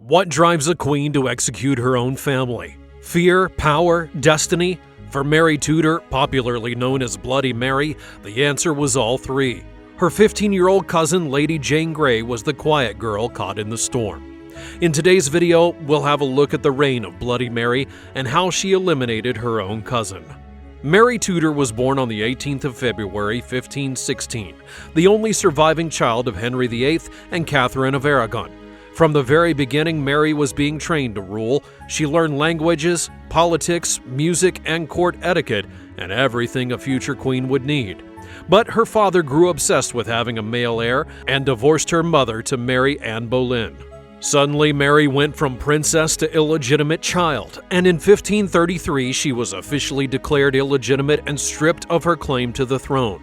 What drives a queen to execute her own family? Fear, power, destiny? For Mary Tudor, popularly known as Bloody Mary, the answer was all three. Her 15-year-old cousin, Lady Jane Grey, was the quiet girl caught in the storm. In today's video, we'll have a look at the reign of Bloody Mary and how she eliminated her own cousin. Mary Tudor was born on the 18th of February, 1516, the only surviving child of Henry VIII and Catherine of Aragon. From the very beginning, Mary was being trained to rule. She learned languages, politics, music, and court etiquette, and everything a future queen would need. But her father grew obsessed with having a male heir and divorced her mother to marry Anne Boleyn. Suddenly, Mary went from princess to illegitimate child, and in 1533 she was officially declared illegitimate and stripped of her claim to the throne.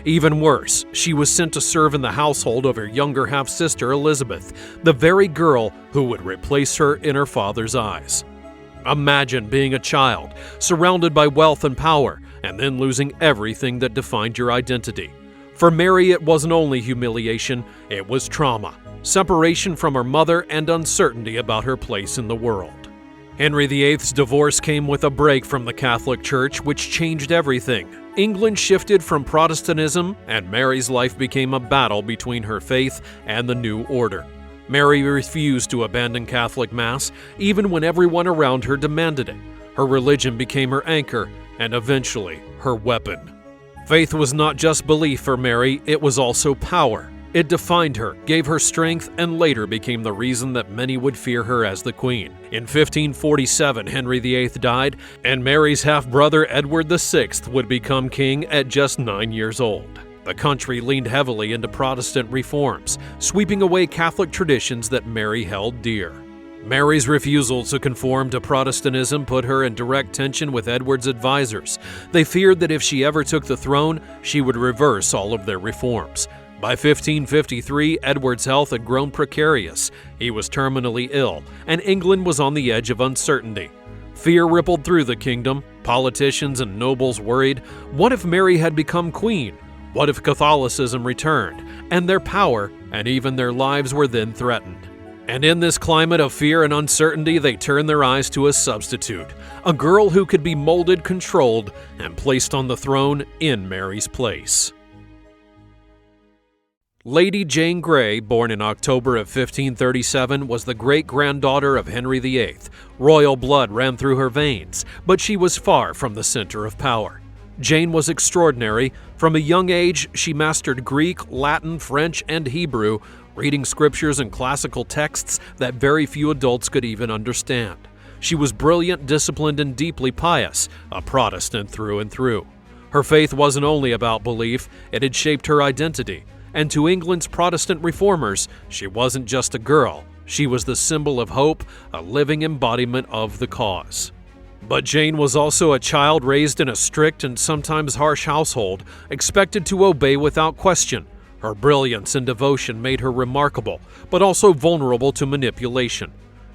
Even worse, she was sent to serve in the household of her younger half-sister Elizabeth, the very girl who would replace her in her father's eyes. Imagine being a child, surrounded by wealth and power, and then losing everything that defined your identity. For Mary, it wasn't only humiliation, it was trauma, separation from her mother, and uncertainty about her place in the world. Henry VIII's divorce came with a break from the Catholic Church, which changed everything. England shifted from Protestantism, and Mary's life became a battle between her faith and the new order. Mary refused to abandon Catholic Mass, even when everyone around her demanded it. Her religion became her anchor, and eventually, her weapon. Faith was not just belief for Mary, it was also power. It defined her, gave her strength, and later became the reason that many would fear her as the queen. In 1547, Henry VIII died, and Mary's half-brother Edward VI would become king at just 9 years old. The country leaned heavily into Protestant reforms, sweeping away Catholic traditions that Mary held dear. Mary's refusal to conform to Protestantism put her in direct tension with Edward's advisors. They feared that if she ever took the throne, she would reverse all of their reforms. By 1553, Edward's health had grown precarious. He was terminally ill, and England was on the edge of uncertainty. Fear rippled through the kingdom. Politicians and nobles worried, what if Mary had become queen? What if Catholicism returned, and their power and even their lives were then threatened? And in this climate of fear and uncertainty, they turned their eyes to a substitute, a girl who could be molded, controlled, and placed on the throne in Mary's place. Lady Jane Grey, born in October of 1537, was the great-granddaughter of Henry VIII. Royal blood ran through her veins, but she was far from the center of power. Jane was extraordinary. From a young age, she mastered Greek, Latin, French, and Hebrew, reading scriptures and classical texts that very few adults could even understand. She was brilliant, disciplined, and deeply pious, a Protestant through and through. Her faith wasn't only about belief, it had shaped her identity. And to England's Protestant reformers, she wasn't just a girl. She was the symbol of hope, a living embodiment of the cause. But Jane was also a child raised in a strict and sometimes harsh household, expected to obey without question. Her brilliance and devotion made her remarkable, but also vulnerable to manipulation.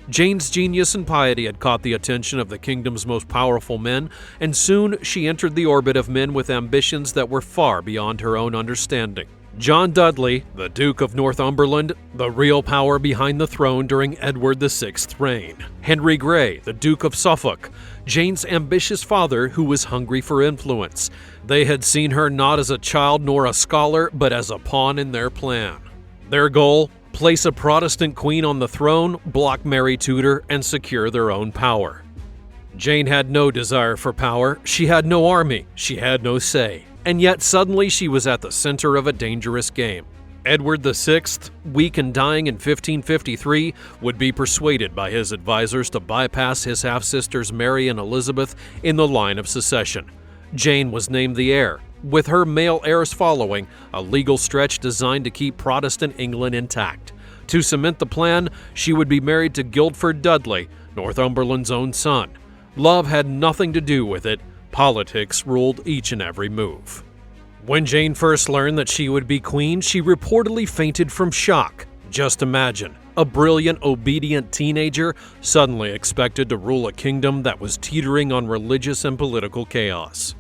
Jane's genius and piety had caught the attention of the kingdom's most powerful men, and soon she entered the orbit of men with ambitions that were far beyond her own understanding. John Dudley, the Duke of Northumberland, the real power behind the throne during Edward VI's reign. Henry Grey, the Duke of Suffolk, Jane's ambitious father who was hungry for influence. They had seen her not as a child nor a scholar, but as a pawn in their plan. Their goal? Place a Protestant queen on the throne, block Mary Tudor, and secure their own power. Jane had no desire for power. She had no army. She had no say. And yet suddenly she was at the center of a dangerous game. Edward VI, weak and dying in 1553, would be persuaded by his advisors to bypass his half-sisters Mary and Elizabeth in the line of succession. Jane was named the heir, with her male heirs following, a legal stretch designed to keep Protestant England intact. To cement the plan, she would be married to Guildford Dudley, Northumberland's own son. Love had nothing to do with it. Politics ruled each and every move. When Jane first learned that she would be queen, she reportedly fainted from shock. Just imagine, a brilliant, obedient teenager suddenly expected to rule a kingdom that was teetering on religious and political chaos.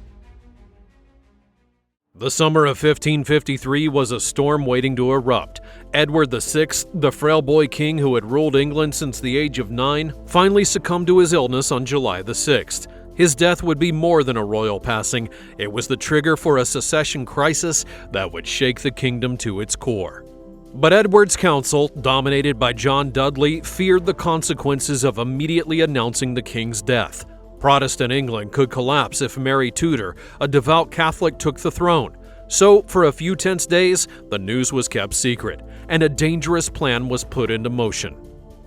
The summer of 1553 was a storm waiting to erupt. Edward VI, the frail boy king who had ruled England since the age of 9, finally succumbed to his illness on July the 6th. His death would be more than a royal passing. It was the trigger for a succession crisis that would shake the kingdom to its core. But Edward's council, dominated by John Dudley, feared the consequences of immediately announcing the king's death. Protestant England could collapse if Mary Tudor, a devout Catholic, took the throne. So, for a few tense days, the news was kept secret, and a dangerous plan was put into motion.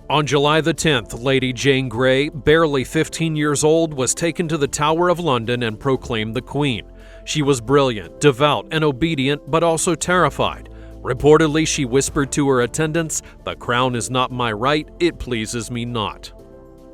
On July the 10th, Lady Jane Grey, barely 15 years old, was taken to the Tower of London and proclaimed the Queen. She was brilliant, devout, and obedient, but also terrified. Reportedly, she whispered to her attendants, "The crown is not my right, it pleases me not."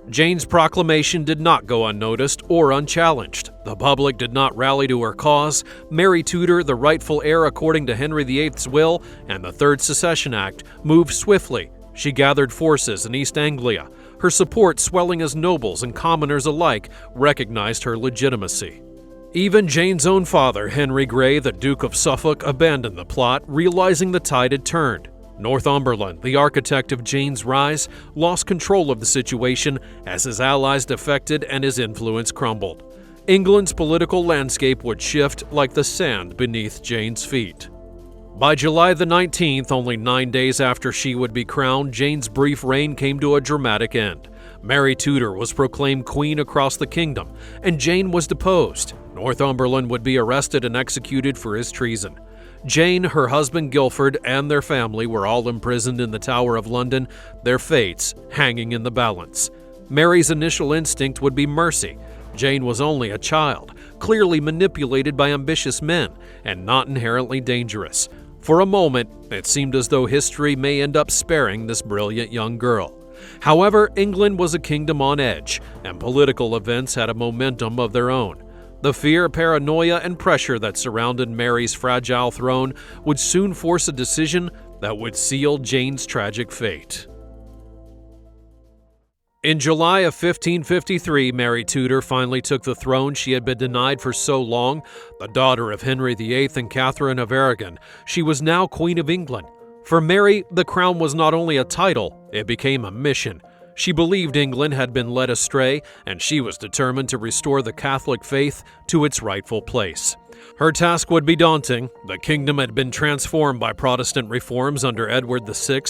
Jane's proclamation did not go unnoticed or unchallenged. The public did not rally to her cause. Mary Tudor, the rightful heir according to Henry VIII's will and the Third Succession Act, moved swiftly. She gathered forces in East Anglia. Her support swelling as nobles and commoners alike recognized her legitimacy. Even Jane's own father, Henry Grey, the Duke of Suffolk, abandoned the plot, realizing the tide had turned. Northumberland, the architect of Jane's rise, lost control of the situation as his allies defected and his influence crumbled. England's political landscape would shift like the sand beneath Jane's feet. By July the 19th, only 9 days after she would be crowned, Jane's brief reign came to a dramatic end. Mary Tudor was proclaimed queen across the kingdom, and Jane was deposed. Northumberland would be arrested and executed for his treason. Jane, her husband Guilford, and their family were all imprisoned in the Tower of London, their fates hanging in the balance. Mary's initial instinct would be mercy. Jane was only a child, clearly manipulated by ambitious men, and not inherently dangerous. For a moment, it seemed as though history may end up sparing this brilliant young girl. However, England was a kingdom on edge, and political events had a momentum of their own. The fear, paranoia, and pressure that surrounded Mary's fragile throne would soon force a decision that would seal Jane's tragic fate. In July of 1553, Mary Tudor finally took the throne she had been denied for so long. The daughter of Henry VIII and Catherine of Aragon, she was now Queen of England. For Mary, the crown was not only a title, it became a mission. She believed England had been led astray, and she was determined to restore the Catholic faith to its rightful place. Her task would be daunting. The kingdom had been transformed by Protestant reforms under Edward VI.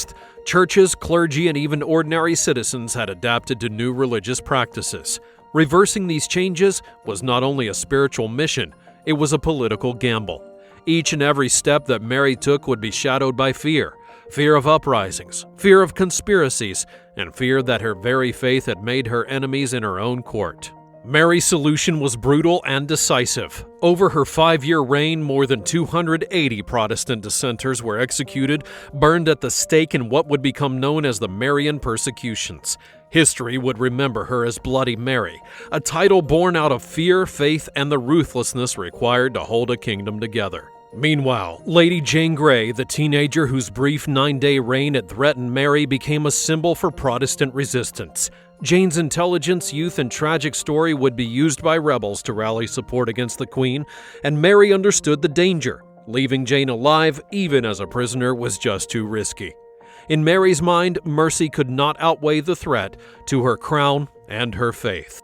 Churches, clergy, and even ordinary citizens had adapted to new religious practices. Reversing these changes was not only a spiritual mission, it was a political gamble. Each and every step that Mary took would be shadowed by fear. Fear of uprisings, fear of conspiracies, and fear that her very faith had made her enemies in her own court. Mary's solution was brutal and decisive. Over her 5-year reign, more than 280 Protestant dissenters were executed, burned at the stake in what would become known as the Marian persecutions. History would remember her as Bloody Mary, a title born out of fear, faith, and the ruthlessness required to hold a kingdom together. Meanwhile, Lady Jane Grey, the teenager whose brief 9-day reign had threatened Mary, became a symbol for Protestant resistance. Jane's intelligence, youth, and tragic story would be used by rebels to rally support against the Queen, and Mary understood the danger. Leaving Jane alive, even as a prisoner, was just too risky. In Mary's mind, mercy could not outweigh the threat to her crown and her faith.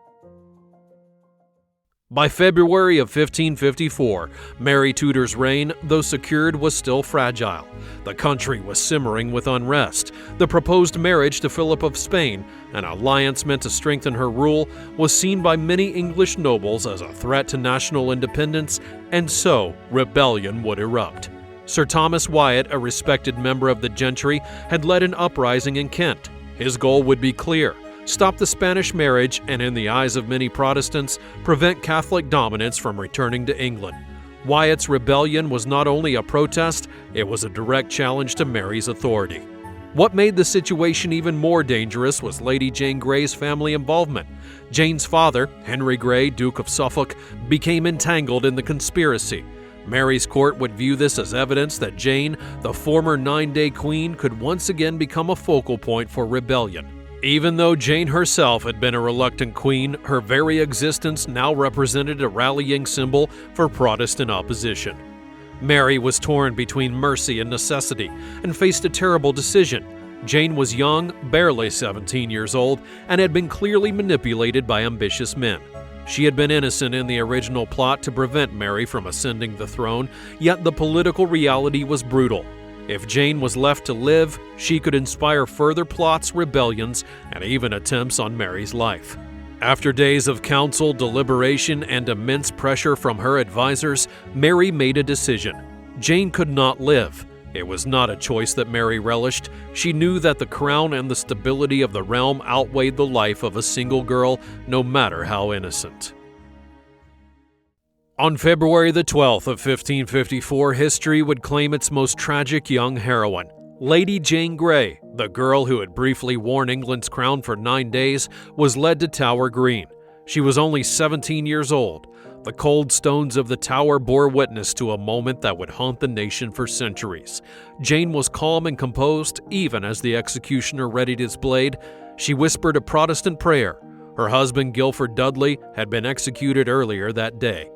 By February of 1554, Mary Tudor's reign, though secured, was still fragile. The country was simmering with unrest. The proposed marriage to Philip of Spain, an alliance meant to strengthen her rule, was seen by many English nobles as a threat to national independence, and so rebellion would erupt. Sir Thomas Wyatt, a respected member of the gentry, had led an uprising in Kent. His goal would be clear: stop the Spanish marriage and, in the eyes of many Protestants, prevent Catholic dominance from returning to England. Wyatt's rebellion was not only a protest, it was a direct challenge to Mary's authority. What made the situation even more dangerous was Lady Jane Grey's family involvement. Jane's father, Henry Grey, Duke of Suffolk, became entangled in the conspiracy. Mary's court would view this as evidence that Jane, the former 9-day queen, could once again become a focal point for rebellion. Even though Jane herself had been a reluctant queen, her very existence now represented a rallying symbol for Protestant opposition. Mary was torn between mercy and necessity and faced a terrible decision. Jane was young, barely 17 years old, and had been clearly manipulated by ambitious men. She had been innocent in the original plot to prevent Mary from ascending the throne, yet the political reality was brutal. If Jane was left to live, she could inspire further plots, rebellions, and even attempts on Mary's life. After days of counsel, deliberation, and immense pressure from her advisors, Mary made a decision. Jane could not live. It was not a choice that Mary relished. She knew that the crown and the stability of the realm outweighed the life of a single girl, no matter how innocent. On February the 12th of 1554, history would claim its most tragic young heroine. Lady Jane Grey, the girl who had briefly worn England's crown for 9 days, was led to Tower Green. She was only 17 years old. The cold stones of the tower bore witness to a moment that would haunt the nation for centuries. Jane was calm and composed, even as the executioner readied his blade. She whispered a Protestant prayer. Her husband, Guilford Dudley, had been executed earlier that day.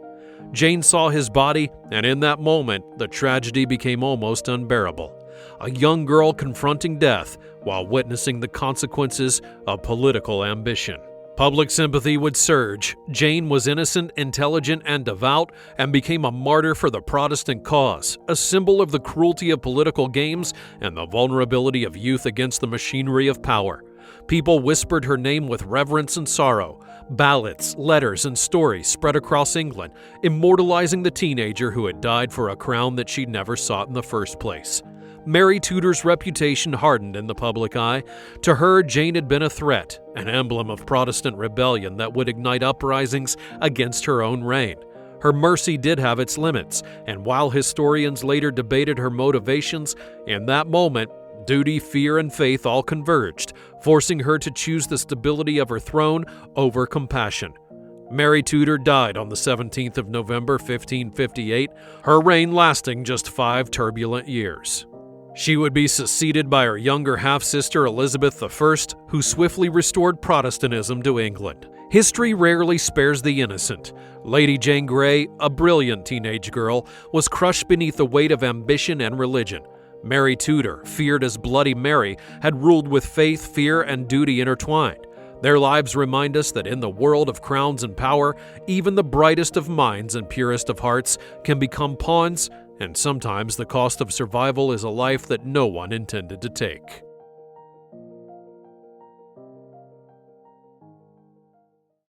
Jane saw his body, and in that moment, the tragedy became almost unbearable. A young girl confronting death while witnessing the consequences of political ambition. Public sympathy would surge. Jane was innocent, intelligent, and devout, and became a martyr for the Protestant cause, a symbol of the cruelty of political games and the vulnerability of youth against the machinery of power. People whispered her name with reverence and sorrow. Ballads, letters, and stories spread across England, immortalizing the teenager who had died for a crown that she never sought in the first place. Mary Tudor's reputation hardened in the public eye. To her, Jane had been a threat, an emblem of Protestant rebellion that would ignite uprisings against her own reign. Her mercy did have its limits, and while historians later debated her motivations, in that moment, duty, fear, and faith all converged, forcing her to choose the stability of her throne over compassion. Mary Tudor died on the 17th of November, 1558, her reign lasting just 5 turbulent years. She would be succeeded by her younger half-sister Elizabeth I, who swiftly restored Protestantism to England. History rarely spares the innocent. Lady Jane Grey, a brilliant teenage girl, was crushed beneath the weight of ambition and religion. Mary Tudor, feared as Bloody Mary, had ruled with faith, fear, and duty intertwined. Their lives remind us that in the world of crowns and power, even the brightest of minds and purest of hearts can become pawns, and sometimes the cost of survival is a life that no one intended to take.